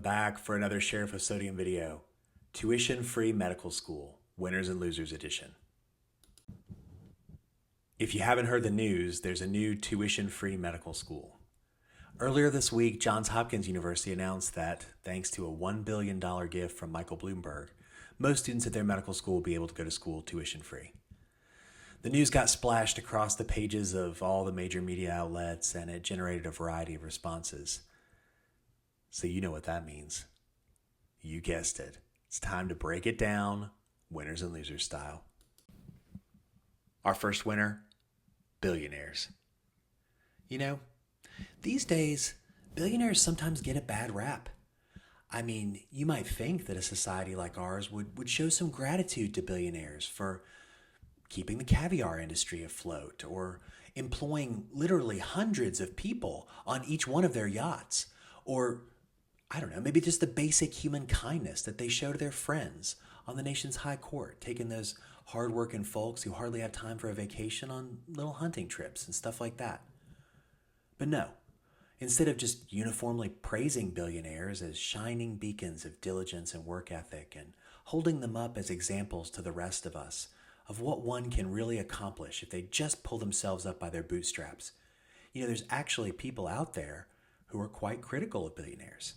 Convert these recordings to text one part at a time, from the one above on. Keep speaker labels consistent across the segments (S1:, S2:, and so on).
S1: back for another Sheriff of Sodium video. Tuition-free medical school, winners and losers edition. If you haven't heard the news, there's a new tuition-free medical school. Earlier this week, Johns Hopkins University announced that, thanks to a $1 billion gift from Michael Bloomberg, most students at their medical school will be able to go to school tuition-free. The news got splashed across the pages of all the major media outlets, and it generated a variety of responses. So you know what that means. You guessed it. It's time to break it down, winners and losers style. Our first winner, billionaires. You know, these days, billionaires sometimes get a bad rap. I mean, you might think that a society like ours would show some gratitude to billionaires for keeping the caviar industry afloat or employing literally hundreds of people on each one of their yachts, or I don't know, maybe just the basic human kindness that they show to their friends on the nation's high court, taking those hardworking folks who hardly have time for a vacation on little hunting trips and stuff like that. But no, instead of just uniformly praising billionaires as shining beacons of diligence and work ethic and holding them up as examples to the rest of us of what one can really accomplish if they just pull themselves up by their bootstraps, there's actually people out there who are quite critical of billionaires.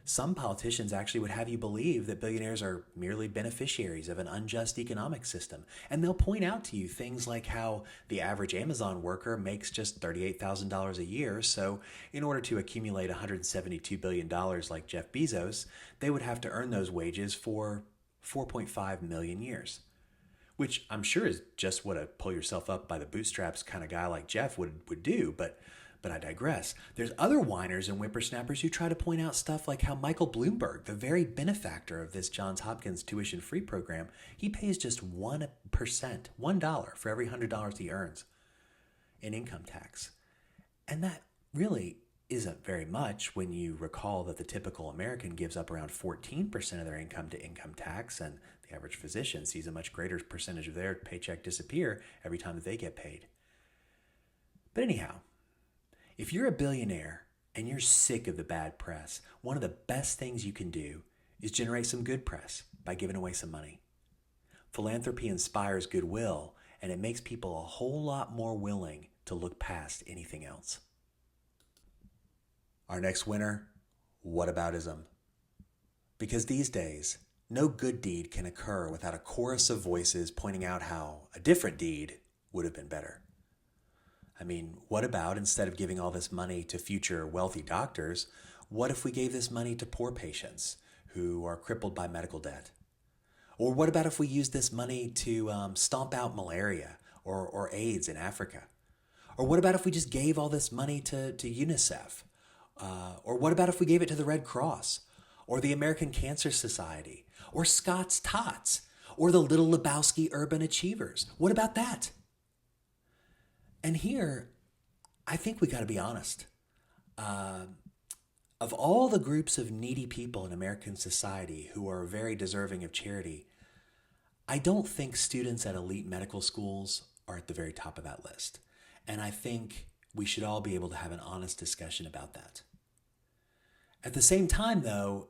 S1: Some politicians actually would have you believe that billionaires are merely beneficiaries of an unjust economic system. And they'll point out to you things like how the average Amazon worker makes just $38,000 a year. So in order to accumulate $172 billion like Jeff Bezos, they would have to earn those wages for 4.5 million years. Which I'm sure is just what a pull yourself up by the bootstraps kind of guy like Jeff would do. But I digress. There's other whiners and whippersnappers who try to point out stuff like how Michael Bloomberg, the very benefactor of this Johns Hopkins tuition-free program, he pays just 1%, $1 for every $100 he earns in income tax. And that really isn't very much when you recall that the typical American gives up around 14% of their income to income tax, and the average physician sees a much greater percentage of their paycheck disappear every time that they get paid. But anyhow, if you're a billionaire and you're sick of the bad press, one of the best things you can do is generate some good press by giving away some money. Philanthropy inspires goodwill, and it makes people a whole lot more willing to look past anything else. Our next winner, whataboutism. Because these days, no good deed can occur without a chorus of voices pointing out how a different deed would have been better. I mean, what about, instead of giving all this money to future wealthy doctors, what if we gave this money to poor patients who are crippled by medical debt? Or what about if we used this money to stomp out malaria or AIDS in Africa? Or what about if we just gave all this money to UNICEF? Or what about if we gave it to the Red Cross? Or the American Cancer Society? Or Scott's Tots? Or the Little Lebowski Urban Achievers? What about that? And here, I think we got to be honest. Of all the groups of needy people in American society who are very deserving of charity, I don't think students at elite medical schools are at the very top of that list. And I think we should all be able to have an honest discussion about that. At the same time, though,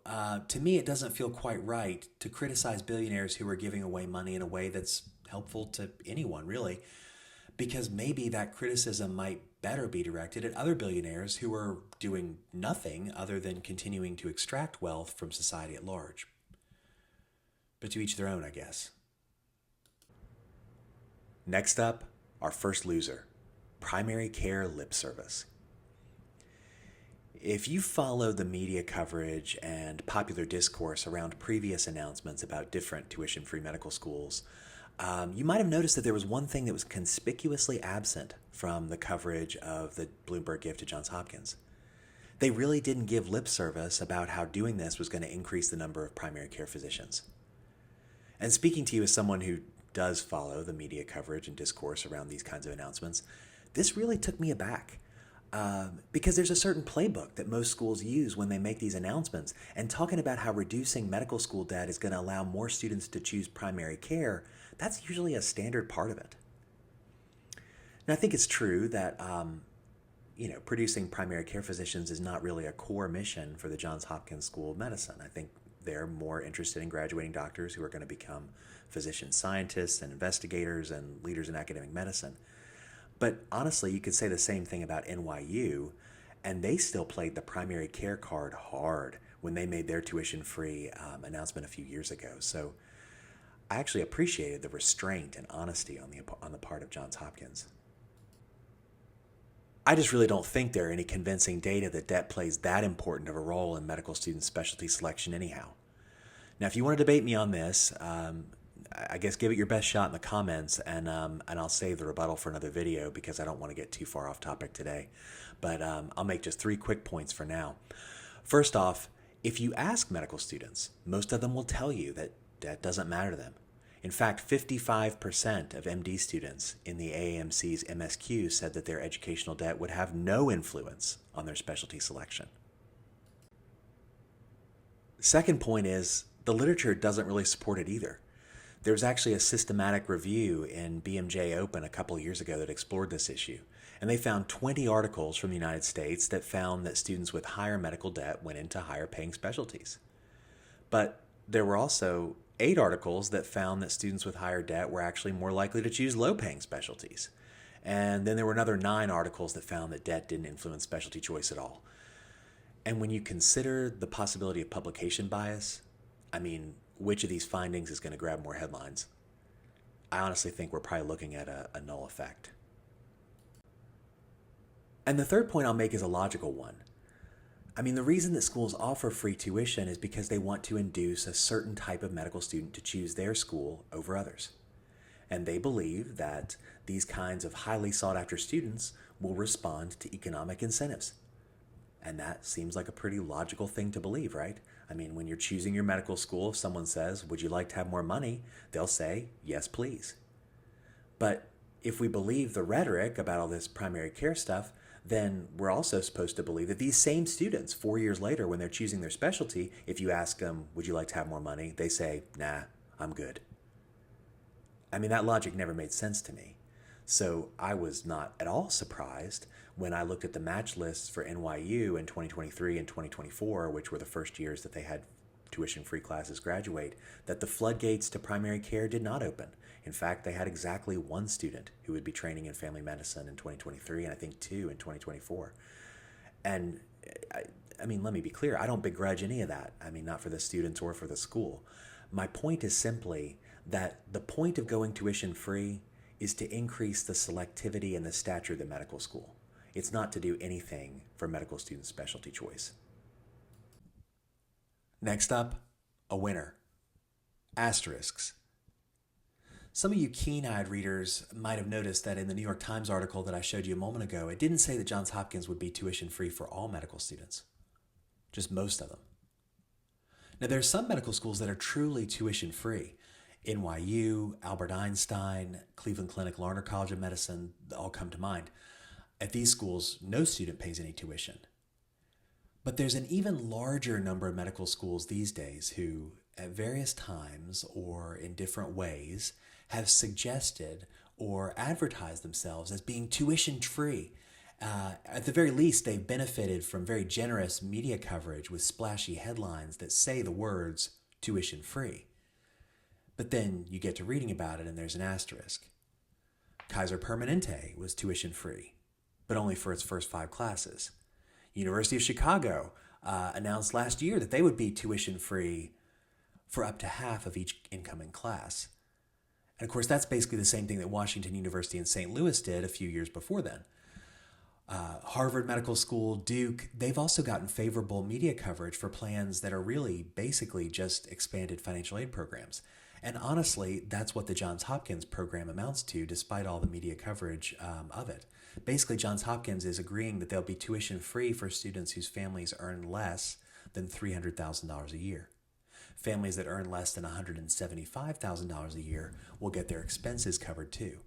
S1: to me, it doesn't feel quite right to criticize billionaires who are giving away money in a way that's helpful to anyone, really. Because maybe that criticism might better be directed at other billionaires who are doing nothing other than continuing to extract wealth from society at large. But to each their own, I guess. Next up, our first loser, primary care lip service. If you followed the media coverage and popular discourse around previous announcements about different tuition-free medical schools, you might have noticed that there was one thing that was conspicuously absent from the coverage of the Bloomberg Gift to Johns Hopkins. They really didn't give lip service about how doing this was going to increase the number of primary care physicians. And speaking to you as someone who does follow the media coverage and discourse around these kinds of announcements, this really took me aback. Because there's a certain playbook that most schools use when they make these announcements, and talking about how reducing medical school debt is going to allow more students to choose primary care, that's usually a standard part of it. Now, I think it's true that producing primary care physicians is not really a core mission for the Johns Hopkins School of Medicine. I think they're more interested in graduating doctors who are going to become physician scientists and investigators and leaders in academic medicine. But honestly, you could say the same thing about NYU, and they still played the primary care card hard when they made their tuition-free announcement a few years ago. So I actually appreciated the restraint and honesty on the part of Johns Hopkins. I just really don't think there are any convincing data that debt plays that important of a role in medical student specialty selection anyhow. Now, if you want to debate me on this, I guess give it your best shot in the comments, and I'll save the rebuttal for another video because I don't want to get too far off topic today. But I'll make just 3 quick points for now. First off, if you ask medical students, most of them will tell you that debt doesn't matter to them. In fact, 55% of MD students in the AAMC's MSQ said that their educational debt would have no influence on their specialty selection. Second point is, the literature doesn't really support it either. There was actually a systematic review in BMJ Open a couple of years ago that explored this issue, and they found 20 articles from the United States that found that students with higher medical debt went into higher paying specialties. But there were also 8 articles that found that students with higher debt were actually more likely to choose low-paying specialties. And then there were another 9 articles that found that debt didn't influence specialty choice at all. And when you consider the possibility of publication bias, which of these findings is going to grab more headlines? I honestly think we're probably looking at a null effect. And the third point I'll make is a logical one. The reason that schools offer free tuition is because they want to induce a certain type of medical student to choose their school over others. And they believe that these kinds of highly sought after students will respond to economic incentives. And that seems like a pretty logical thing to believe, right? When you're choosing your medical school, if someone says, "Would you like to have more money?" they'll say, "Yes, please." But if we believe the rhetoric about all this primary care stuff, then we're also supposed to believe that these same students, 4 years later, when they're choosing their specialty, if you ask them, "Would you like to have more money?" they say, "Nah, I'm good." That logic never made sense to me. So I was not at all surprised when I looked at the match lists for NYU in 2023 and 2024, which were the first years that they had tuition-free classes graduate, that the floodgates to primary care did not open. In fact, they had exactly 1 student who would be training in family medicine in 2023, and I think 2 in 2024. And let me be clear, I don't begrudge any of that. Not for the students or for the school. My point is simply that the point of going tuition-free is to increase the selectivity and the stature of the medical school. It's not to do anything for medical student specialty choice. Next up, a winner. Asterisks. Some of you keen-eyed readers might have noticed that in the New York Times article that I showed you a moment ago, it didn't say that Johns Hopkins would be tuition-free for all medical students, just most of them. Now, there are some medical schools that are truly tuition-free. NYU, Albert Einstein, Cleveland Clinic, Larner College of Medicine, all come to mind. At these schools, no student pays any tuition. But there's an even larger number of medical schools these days who, at various times or in different ways, have suggested or advertised themselves as being tuition-free. At the very least, they've benefited from very generous media coverage with splashy headlines that say the words tuition-free. But then you get to reading about it and there's an asterisk. Kaiser Permanente was tuition-free, but only for its first 5 classes. University of Chicago announced last year that they would be tuition-free for up to half of each incoming class. And of course, that's basically the same thing that Washington University and St. Louis did a few years before then. Harvard Medical School, Duke, they've also gotten favorable media coverage for plans that are really basically just expanded financial aid programs. And honestly, that's what the Johns Hopkins program amounts to, despite all the media coverage of it. Basically, Johns Hopkins is agreeing that they'll be tuition-free for students whose families earn less than $300,000 a year. Families that earn less than $175,000 a year will get their expenses covered too.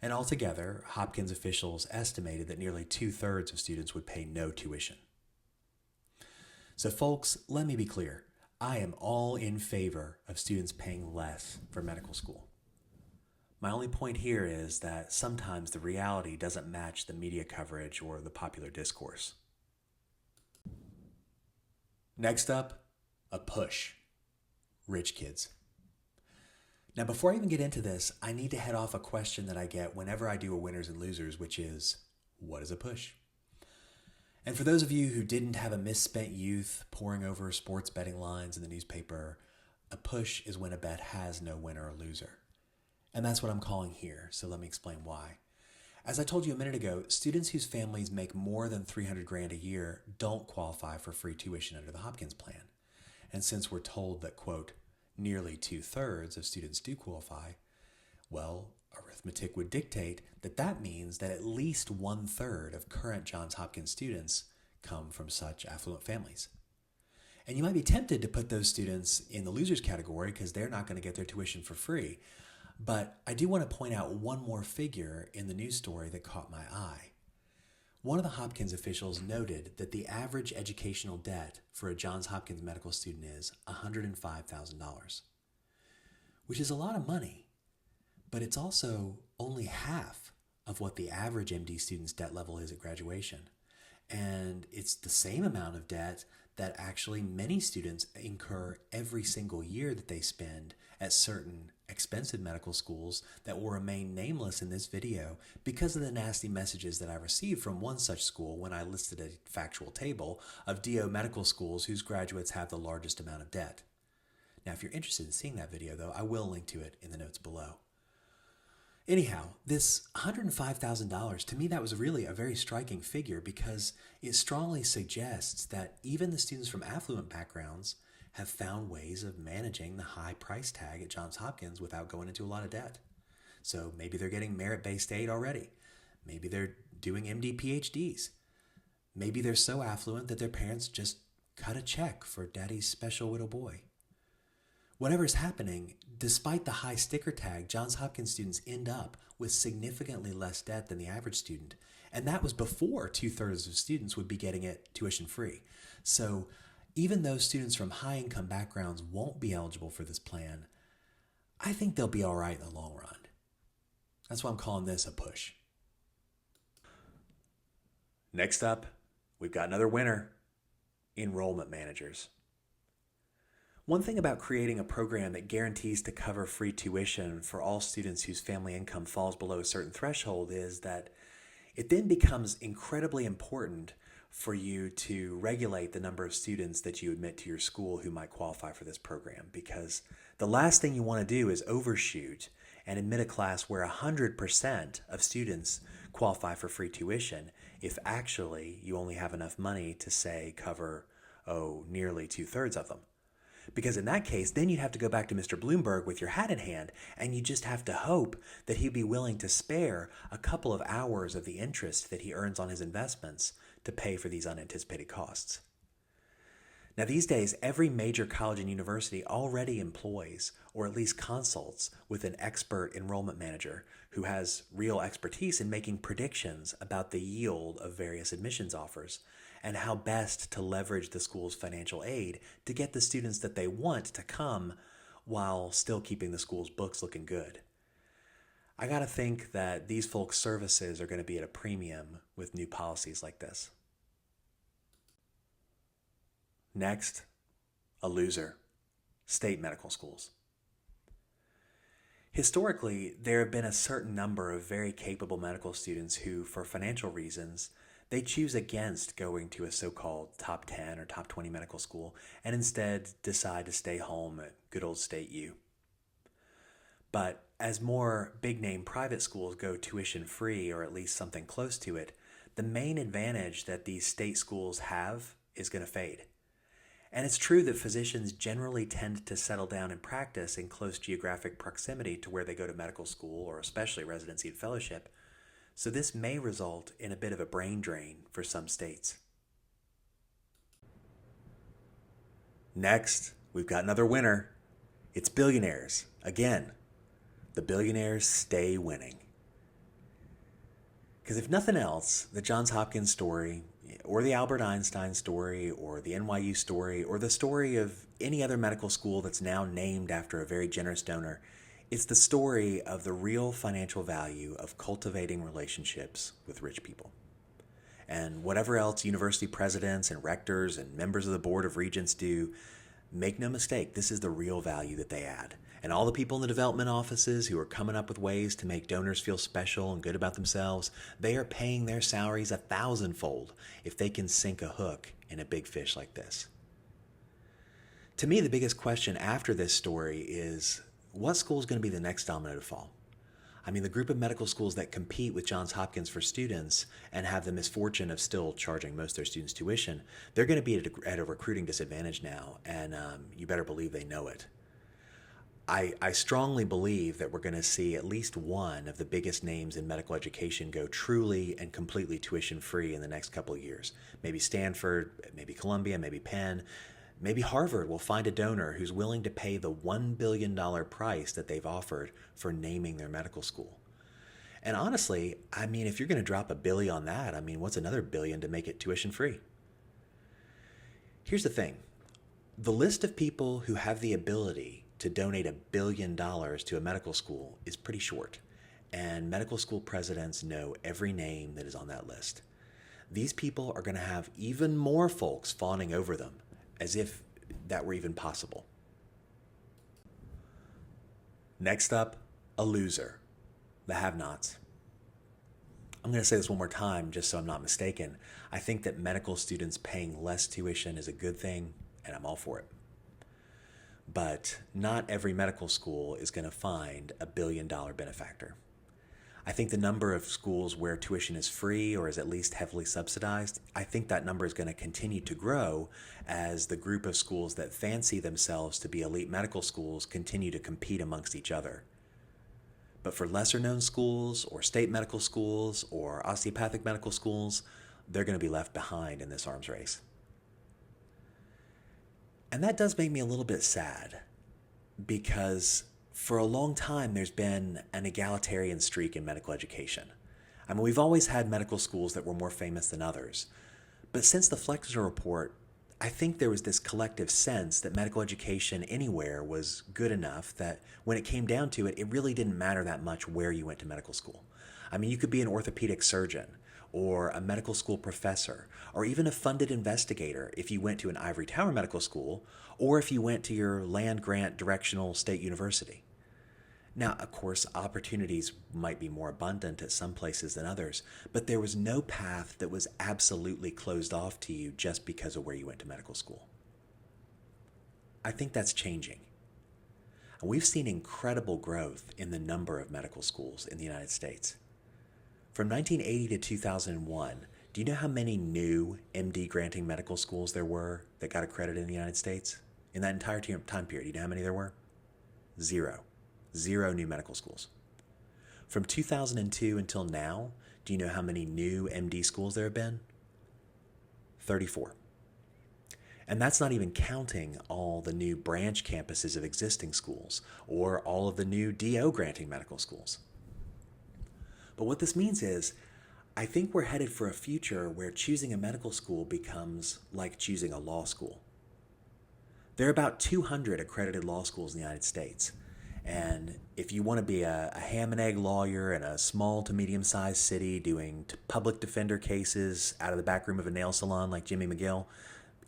S1: And altogether, Hopkins officials estimated that nearly 2/3 of students would pay no tuition. So folks, let me be clear. I am all in favor of students paying less for medical school. My only point here is that sometimes the reality doesn't match the media coverage or the popular discourse. Next up, a push. Rich kids. Now, before I even get into this, I need to head off a question that I get whenever I do a winners and losers, which is, what is a push? And for those of you who didn't have a misspent youth poring over sports betting lines in the newspaper, a push is when a bet has no winner or loser. And that's what I'm calling here, so let me explain why. As I told you a minute ago, students whose families make more than $300,000 a year don't qualify for free tuition under the Hopkins plan. And since we're told that, quote, nearly 2/3 of students do qualify, well, arithmetic would dictate that that means that at least 1/3 of current Johns Hopkins students come from such affluent families. And you might be tempted to put those students in the losers category because they're not going to get their tuition for free. But I do want to point out one more figure in the news story that caught my eye. One of the Hopkins officials noted that the average educational debt for a Johns Hopkins medical student is $105,000, which is a lot of money, but it's also only half of what the average MD student's debt level is at graduation. And it's the same amount of debt that actually many students incur every single year that they spend at certain expensive medical schools that will remain nameless in this video because of the nasty messages that I received from one such school when I listed a factual table of DO medical schools whose graduates have the largest amount of debt. Now, if you're interested in seeing that video, though, I will link to it in the notes below. Anyhow, this $105,000, to me, that was really a very striking figure because it strongly suggests that even the students from affluent backgrounds have found ways of managing the high price tag at Johns Hopkins without going into a lot of debt. So maybe they're getting merit-based aid already. Maybe they're doing MD PhDs. Maybe they're so affluent that their parents just cut a check for daddy's special widow boy. Whatever's happening, despite the high sticker tag, Johns Hopkins students end up with significantly less debt than the average student. And that was before 2/3 of students would be getting it tuition free. So even though students from high income backgrounds won't be eligible for this plan, I think they'll be all right in the long run. That's why I'm calling this a push. Next up, we've got another winner, enrollment managers. One thing about creating a program that guarantees to cover free tuition for all students whose family income falls below a certain threshold is that it then becomes incredibly important for you to regulate the number of students that you admit to your school who might qualify for this program, because the last thing you want to do is overshoot and admit a class where 100% of students qualify for free tuition if actually you only have enough money to, say, cover, nearly 2/3 of them. Because in that case, then you have to go back to Mr. Bloomberg with your hat in hand, and you just have to hope that he'd be willing to spare a couple of hours of the interest that he earns on his investments to pay for these unanticipated costs. Now, these days, every major college and university already employs, or at least consults with, an expert enrollment manager who has real expertise in making predictions about the yield of various admissions offers and how best to leverage the school's financial aid to get the students that they want to come while still keeping the school's books looking good. I gotta think that these folks' services are going to be at a premium with new policies like this. Next, a loser, state medical schools. Historically, there have been a certain number of very capable medical students who, for financial reasons, they choose against going to a so-called top 10 or top 20 medical school and instead decide to stay home at good old State U. But as more big-name private schools go tuition-free, or at least something close to it, the main advantage that these state schools have is going to fade. And it's true that physicians generally tend to settle down and practice in close geographic proximity to where they go to medical school, or especially residency and fellowship. So this may result in a bit of a brain drain for some states. Next, we've got another winner. It's billionaires. Again, the billionaires stay winning. Because if nothing else, the Johns Hopkins story, or the Albert Einstein story, or the NYU story, or the story of any other medical school that's now named after a very generous donor, It's the story of the real financial value of cultivating relationships with rich people. And whatever else university presidents and rectors and members of the Board of Regents do, make no mistake, this is the real value that they add. And all the people in the development offices who are coming up with ways to make donors feel special and good about themselves, they are paying their salaries 1,000-fold if they can sink a hook in a big fish like this. To me, the biggest question after this story is, what school is going to be the next domino to fall? I mean, the group of medical schools that compete with Johns Hopkins for students and have the misfortune of still charging most of their students tuition, they're going to be at a recruiting disadvantage now, and you better believe they know it. I strongly believe that we're going to see at least one of the biggest names in medical education go truly and completely tuition-free in the next couple of years. Maybe Stanford, maybe Columbia, maybe Penn. Maybe Harvard will find a donor who's willing to pay the $1 billion price that they've offered for naming their medical school. And honestly, I mean, if you're going to drop $1 billion on that, I mean, what's another $1 billion to make it tuition free? Here's the thing. The list of people who have the ability to donate $1 billion to a medical school is pretty short. And medical school presidents know every name that is on that list. These people are going to have even more folks fawning over them, as if that were even possible. Next up, a loser, the have-nots. I'm going to say this one more time just so I'm not mistaken. I think that medical students paying less tuition is a good thing, and I'm all for it. But not every medical school is going to find a $1 billion benefactor. I think the number of schools where tuition is free or is at least heavily subsidized, I think that number is going to continue to grow as the group of schools that fancy themselves to be elite medical schools continue to compete amongst each other. But for lesser known schools or state medical schools or osteopathic medical schools, they're going to be left behind in this arms race. And that does make me a little bit sad because for a long time, there's been an egalitarian streak in medical education. I mean, we've always had medical schools that were more famous than others. But since the Flexner Report, I think there was this collective sense that medical education anywhere was good enough that when it came down to it, it really didn't matter that much where you went to medical school. I mean, you could be an orthopedic surgeon or a medical school professor, or even a funded investigator if you went to an ivory tower medical school, or if you went to your land-grant directional state university. Now, of course, opportunities might be more abundant at some places than others, but there was no path that was absolutely closed off to you just because of where you went to medical school. I think that's changing. And we've seen incredible growth in the number of medical schools in the United States. From 1980 to 2001, do you know how many new MD granting medical schools there were that got accredited in the United States? In that entire time period, do you know how many there were? Zero. Zero new medical schools. From 2002 until now, do you know how many new MD schools there have been? 34. And that's not even counting all the new branch campuses of existing schools or all of the new DO granting medical schools. But what this means is, I think we're headed for a future where choosing a medical school becomes like choosing a law school. There are about 200 accredited law schools in the United States. And if you want to be a ham and egg lawyer in a small to medium-sized city doing public defender cases out of the back room of a nail salon like Jimmy McGill,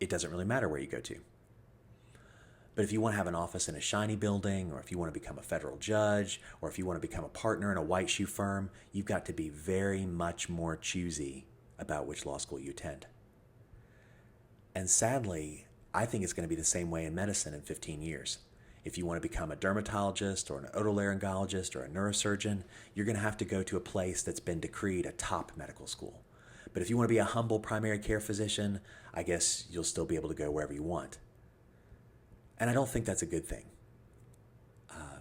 S1: it doesn't really matter where you go to. But if you want to have an office in a shiny building, or if you want to become a federal judge, or if you want to become a partner in a white shoe firm, you've got to be very much more choosy about which law school you attend. And sadly, I think it's going to be the same way in medicine in 15 years. If you want to become a dermatologist or an otolaryngologist or a neurosurgeon, you're going to have to go to a place that's been decreed a top medical school. But if you want to be a humble primary care physician, I guess you'll still be able to go wherever you want. And I don't think that's a good thing.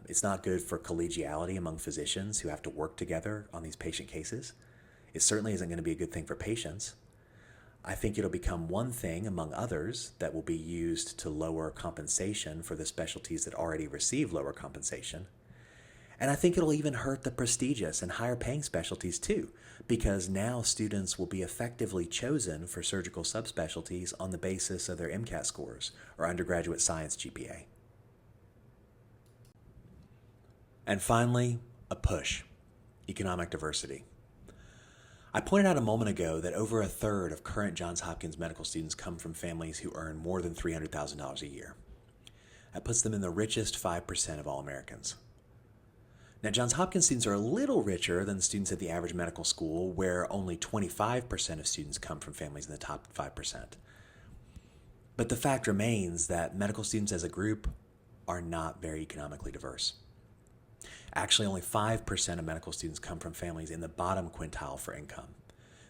S1: It's not good for collegiality among physicians who have to work together on these patient cases. It certainly isn't going to be a good thing for patients. I think it'll become one thing among others that will be used to lower compensation for the specialties that already receive lower compensation. And I think it'll even hurt the prestigious and higher paying specialties too, because now students will be effectively chosen for surgical subspecialties on the basis of their MCAT scores or undergraduate science GPA. And finally, a push: economic diversity. I pointed out a moment ago that over a third of current Johns Hopkins medical students come from families who earn more than $300,000 a year. That puts them in the richest 5% of all Americans. Now, Johns Hopkins students are a little richer than students at the average medical school, where only 25% of students come from families in the top 5%. But the fact remains that medical students as a group are not very economically diverse. Actually, only 5% of medical students come from families in the bottom quintile for income.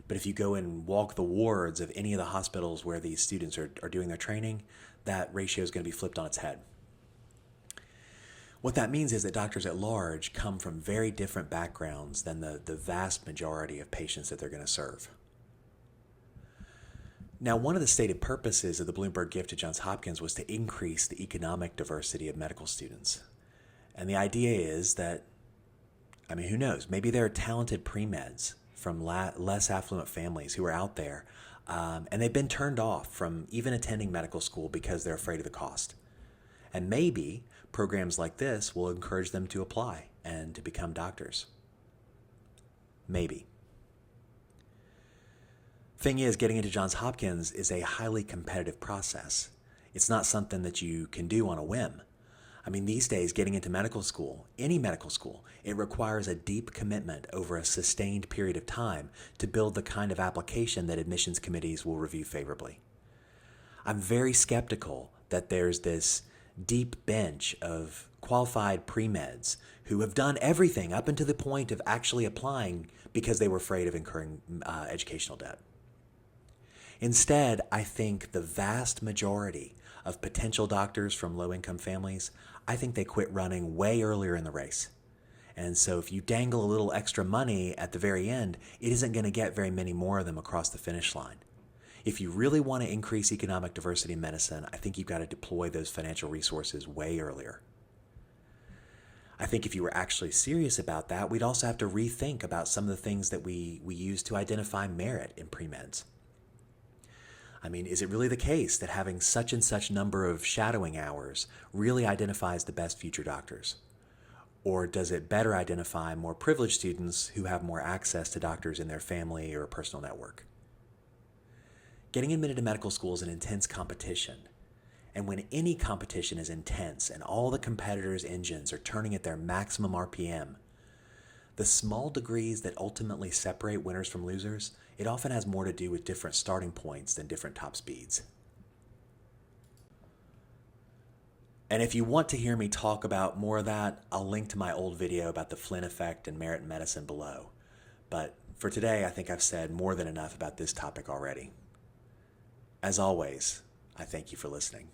S1: But if you go and walk the wards of any of the hospitals where these students are doing their training, that ratio is going to be flipped on its head. What that means is that doctors at large come from very different backgrounds than the vast majority of patients that they're going to serve. Now, one of the stated purposes of the Bloomberg Gift to Johns Hopkins was to increase the economic diversity of medical students. And the idea is that, who knows, maybe there are talented pre-meds from less affluent families who are out there, and they've been turned off from even attending medical school because they're afraid of the cost. And maybe programs like this will encourage them to apply and to become doctors. Maybe. Thing is, getting into Johns Hopkins is a highly competitive process. It's not something that you can do on a whim. These days, getting into medical school, any medical school, it requires a deep commitment over a sustained period of time to build the kind of application that admissions committees will review favorably. I'm very skeptical that there's this deep bench of qualified pre-meds who have done everything up until the point of actually applying because they were afraid of incurring educational debt. Instead, I think the vast majority of potential doctors from low-income families, I think they quit running way earlier in the race. And so if you dangle a little extra money at the very end, it isn't going to get very many more of them across the finish line. If you really want to increase economic diversity in medicine, I think you've got to deploy those financial resources way earlier. I think if you were actually serious about that, we'd also have to rethink about some of the things that we use to identify merit in pre-meds. Is it really the case that having such and such number of shadowing hours really identifies the best future doctors? Or does it better identify more privileged students who have more access to doctors in their family or personal network? Getting admitted to medical school is an intense competition. And when any competition is intense and all the competitors' engines are turning at their maximum RPM, the small degrees that ultimately separate winners from losers, it often has more to do with different starting points than different top speeds. And if you want to hear me talk about more of that, I'll link to my old video about the Flynn effect and merit in medicine below. But for today, I think I've said more than enough about this topic already. As always, I thank you for listening.